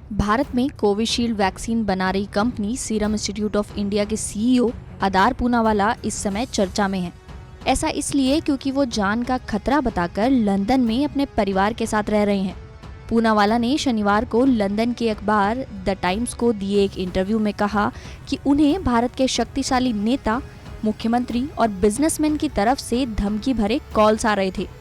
भारत में Covishield vaccine बना रही company serum institute of India के सीईओ आदार पूनावाला इस समय चर्चा में है। ऐसा इसलिए क्योंकि वो जान का खतरा बताकर लंदन में अपने परिवार के साथ रह रहे हैं। पूनावाला ने शनिवार को लंदन के अखबार द टाइम्स को दिए एक इंटरव्यू में कहा कि उन्हें भारत के शक्तिशाली नेता, मुख्यमंत्री और बिजनेसमैन की तरफ से धमकी भरे कॉल्स आ रहे थे।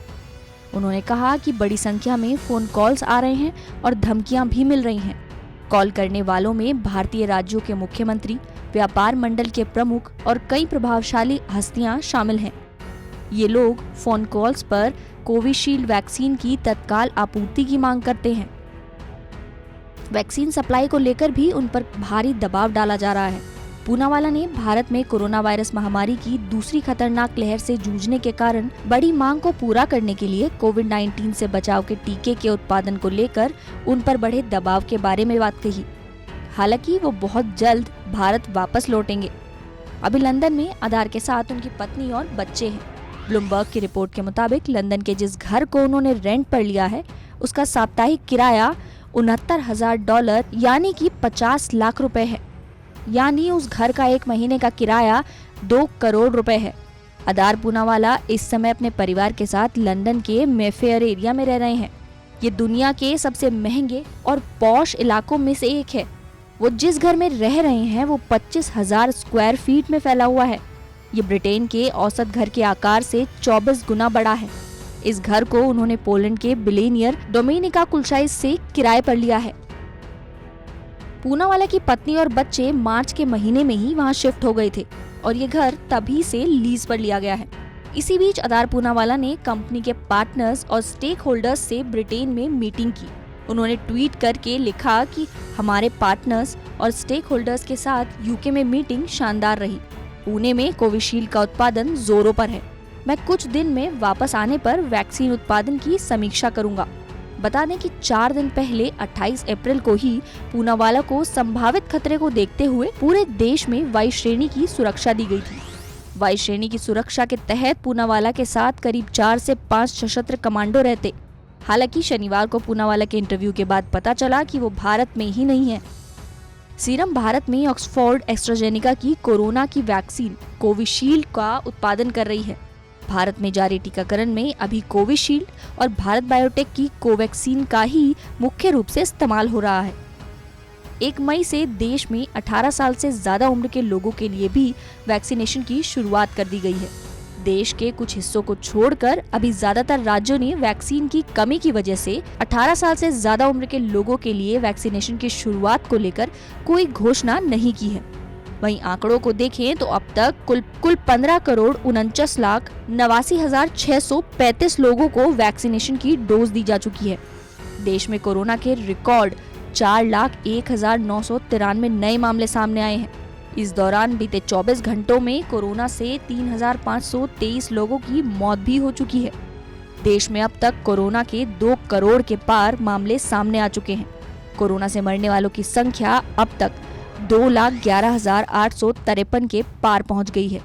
उन्होंने कहा कि बड़ी संख्या में फोन कॉल्स आ रहे हैं और धमकियां भी मिल रही हैं। कॉल करने वालों में भारतीय राज्यों के मुख्यमंत्री, व्यापार मंडल के प्रमुख और कई प्रभावशाली हस्तियां शामिल हैं। ये लोग फोन कॉल्स पर कोविशील्ड वैक्सीन की तत्काल आपूर्ति की मांग करते हैं। वैक्सीन सप्लाई को लेकर भी उन पर भारी दबाव डाला जा रहा है। पूनावाला ने भारत में कोरोना वायरस महामारी की दूसरी खतरनाक लहर से जूझने के कारण बड़ी मांग को पूरा करने के लिए कोविड-19 से बचाव के टीके के उत्पादन को लेकर उन पर बढ़े दबाव के बारे में बात कही। हालांकि वो बहुत जल्द भारत वापस लौटेंगे। अभी लंदन में आधार के साथ उनकी पत्नी और बच्चे हैं। ब्लूमबर्ग की रिपोर्ट के मुताबिक लंदन के जिस घर को उन्होंने रेंट पर लिया है, उसका साप्ताहिक किराया $69,000 यानी कि 50 लाख रुपए है। यानी उस घर का एक महीने का किराया 2 करोड़ रुपए है। आदार पूनावाला इस समय अपने परिवार के साथ लंदन के मेफेयर एरिया में रह रहे हैं। ये दुनिया के सबसे महंगे और पॉश इलाकों में से एक है। वो जिस घर में रह रहे हैं वो 25,000 स्क्वायर फीट में फैला हुआ है। ये ब्रिटेन के औसत घर के आकार से 24 गुना बड़ा है। इस घर को उन्होंने पोलैंड के बिलियनियर डोमिनिका कुलशाइस से किराए पर लिया है। पूनावाला की पत्नी और बच्चे मार्च के महीने में ही वहां शिफ्ट हो गए थे और ये घर तभी से लीज पर लिया गया है। इसी बीच आदार पूनावाला ने कंपनी के पार्टनर्स और स्टेक होल्डर्स से ब्रिटेन में मीटिंग की। उन्होंने ट्वीट करके लिखा कि हमारे पार्टनर्स और स्टेक होल्डर्स के साथ यूके में मीटिंग शानदार रही। पुणे में कोविशील्ड का उत्पादन जोरों पर है। मैं कुछ दिन में वापस आने पर वैक्सीन उत्पादन की समीक्षा करूंगा। बता दें कि 4 दिन पहले 28 अप्रैल को ही पूनावाला को संभावित खतरे को देखते हुए पूरे देश में वाई श्रेणी की सुरक्षा दी गई थी। वाई श्रेणी की सुरक्षा के तहत पूनावाला के साथ करीब 4 से 5 सशस्त्र कमांडो रहते। हालांकि शनिवार को पूनावाला के इंटरव्यू के बाद पता चला कि वो भारत में ही नहीं है। सीरम भारत में ऑक्सफोर्ड एस्ट्राजेनेका की कोरोना की वैक्सीन कोविशील्ड का उत्पादन कर रही है। भारत में जारी टीकाकरण में अभी कोविशील्ड और भारत बायोटेक की कोवैक्सीन का ही मुख्य रूप से इस्तेमाल हो रहा है। 1 मई से देश में 18 साल से ज्यादा उम्र के लोगों के लिए भी वैक्सीनेशन की शुरुआत कर दी गई है। देश के कुछ हिस्सों को छोड़कर अभी ज्यादातर राज्यों ने वैक्सीन की कमी की वजह से 18 साल से ज्यादा उम्र के लोगों के लिए वैक्सीनेशन की शुरुआत को लेकर कोई घोषणा नहीं की है। वहीं आंकड़ों को देखें तो अब तक कुल 15,49,89,635 लोगों को वैक्सीनेशन की डोज दी जा चुकी है। देश में कोरोना के रिकॉर्ड 4,01,993 नए मामले सामने आए हैं। इस दौरान बीते 24 घंटों में कोरोना से 3,523 लोगों की मौत भी हो चुकी है। देश में अब तक कोरोना के 2 करोड़ के पार मामले सामने आ चुके हैं। कोरोना से मरने वालों की संख्या अब तक 2,11,853 के पार पहुंच गई है।